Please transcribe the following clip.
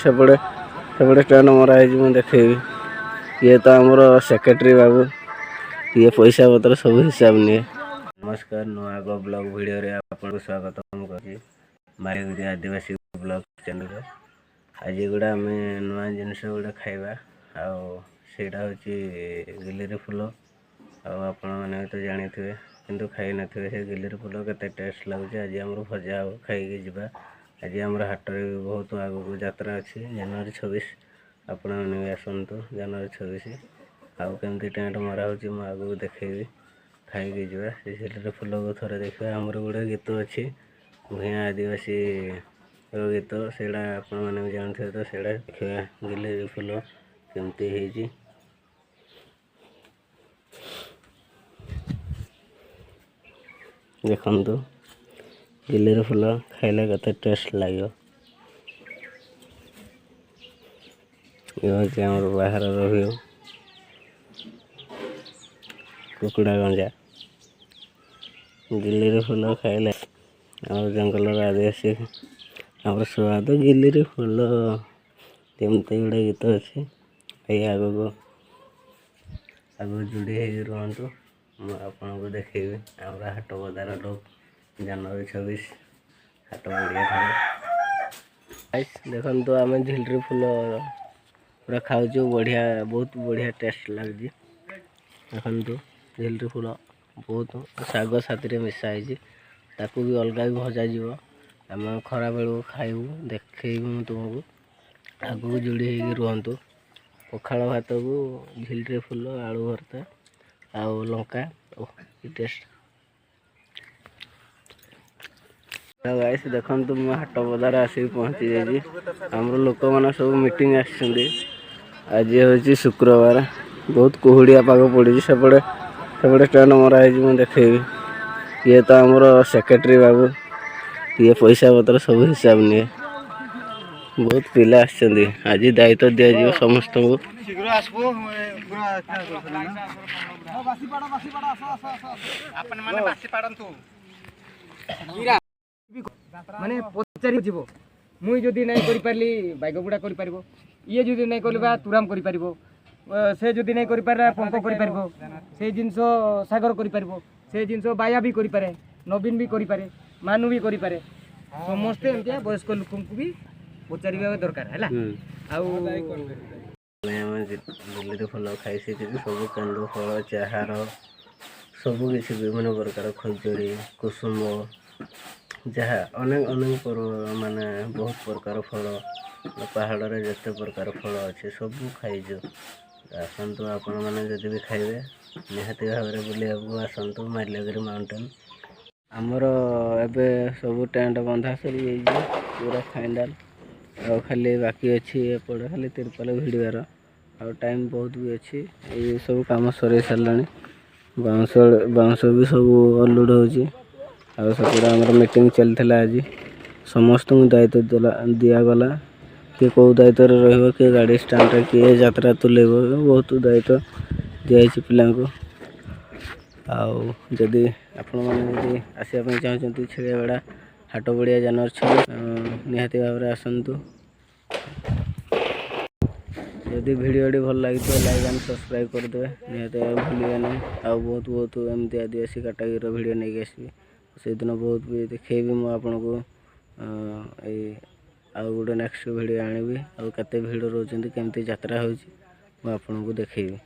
सेपटे सेपटे स्टैंड मराई देखी ये तो आमर सेक्रेटरी बाबू ये पैसा पत्र सब हिसाब निए। नमस्कार नुआ ब्लॉग वीडियो रे आपको स्वागत कर मारीगुड़ी आदिवासी ब्लॉग चैनल। आज गुड़ा आम नुआ जिनस गुड़ा खाइबा आईटा हूँ गिलेरी फुल आपण मैंने तो जानी थे किंतु खाई न थे से गिलेरी फुल के टेस्ट लगुच। आज आम भजा हो खाई जा। आज आम हाट में बहुत आगू यात्रा अच्छी जनवरी 26 आपण मैंने भी आसतु जनवरी 26 आउ कमी टेंट मरा हो आगू देखेबी खाई जा से गिलेरी फुल को थोड़े देखा। आमर गोटे गीत अच्छी भूया आदिवासी गीत से आपण मैंने भी जानते तो से देखा गिलेरी फुल केमती है। देखु गिलेरी फुल खाइले कते टेस्ट लगे। ये आम बाहर रही कुकुड़ा गंजा गिलेरी फुल खाइले आम जंगल आदिवासी आम स्वाद गिलेरी फुल केमती गोटे गीत अच्छे ये आगू जोड़ी हो रुहतु आपन को देखेबी आम हाट बजार लोग जनवरी 26 हाट बढ़िया देखो तो आम झिल्ली फुल पूरा खाऊ बढ़िया बहुत बढ़िया टेस्ट लगे। देखो झिल्ली फुल बहुत शाग साथी मिसाई ताकू भी अलग भी भजा आम खरा बेलू खाइबू देखी तुमको आगू जोड़ी हो रुहतु पखाड़ भात को झिल्ली फुल आलू भरता आउ लंका टेस्ट गाइस देखो मैं हाट बजार आसिक पहुँची जाइए आमर लोक मैंने सब मीटिंग आज हूँ शुक्रवार बहुत कुहुड़िया पाग पड़ी सेपटे सेपटे स्टैंड मराई देखेबी ये तो आमर सेक्रेटरी बाबू ये पैसा पत्र सब हिसाब निए। बहुत पिला आज दायित्व दिज्व समस्त को माने पचारि जीवो मुई जदि नहीं करि पारली बाइक गुडा करि पारिबो ये जदि नहीं करबा तुराम करि पारिबो से जदि नहीं करि पारा पंप करि पारिबो से जिंस सागर करि पारिबो से जिंस बाया भी करि पारे नवीन भी करि पारे मानु भी करि पारे समस्त एमतिया वयस्क लोकन को भी पचारिबा दरकार हैला आउ गिलेरी फुल खाई सब केंदु फल चाहार सब किसी विभिन्न प्रकार खजूरी कुसुम जहाँ अनेक अनेक माने बहुत प्रकार फल पहाड़ रे जिते प्रकार फल अच्छे सब खाईजु आसतु आपण मैंने जदि भी खाइबे निहाती भाव में बुलिया आसतु माइलगिरी माउंटेन आमर एबे सब टेंट बंधा सरी पूरा फाइनल आ खाली बाकी अच्छी एपटे खाली तिरपाल भिड़वार आ टाइम बहुत भी अच्छी ये सब काम सर सारे बाउंस भी सब अनलोड हो आम मीटिंग चलता आज समस्त दायित्व दिगला किए कौ दायित्व रो किए गाड़ी स्टांड किए यात्रा तुलेब बहुत दायित्व दिखाई पिला आदि आपण मैंने आसपा चाहते छेड़ागड़ा हाट बढ़िया जनवरी 26 निहाती भाव में आसतु जदि वीडियो भल लगी तो लाइक एंड सब्सक्राइब करदे निहाती भूलिए नहीं आ बहुत बहुत एमती आदिवासी कैटेगरी वीडियो नहीं आसबी से दिन बहुत भी देखेबी मुझे आपन को आउ गोटे नेक्स्ट वीडियो आनिबी आउ केते भीड़ रोचंती केमती यात्रा होची मुझे आपन को देखेबी।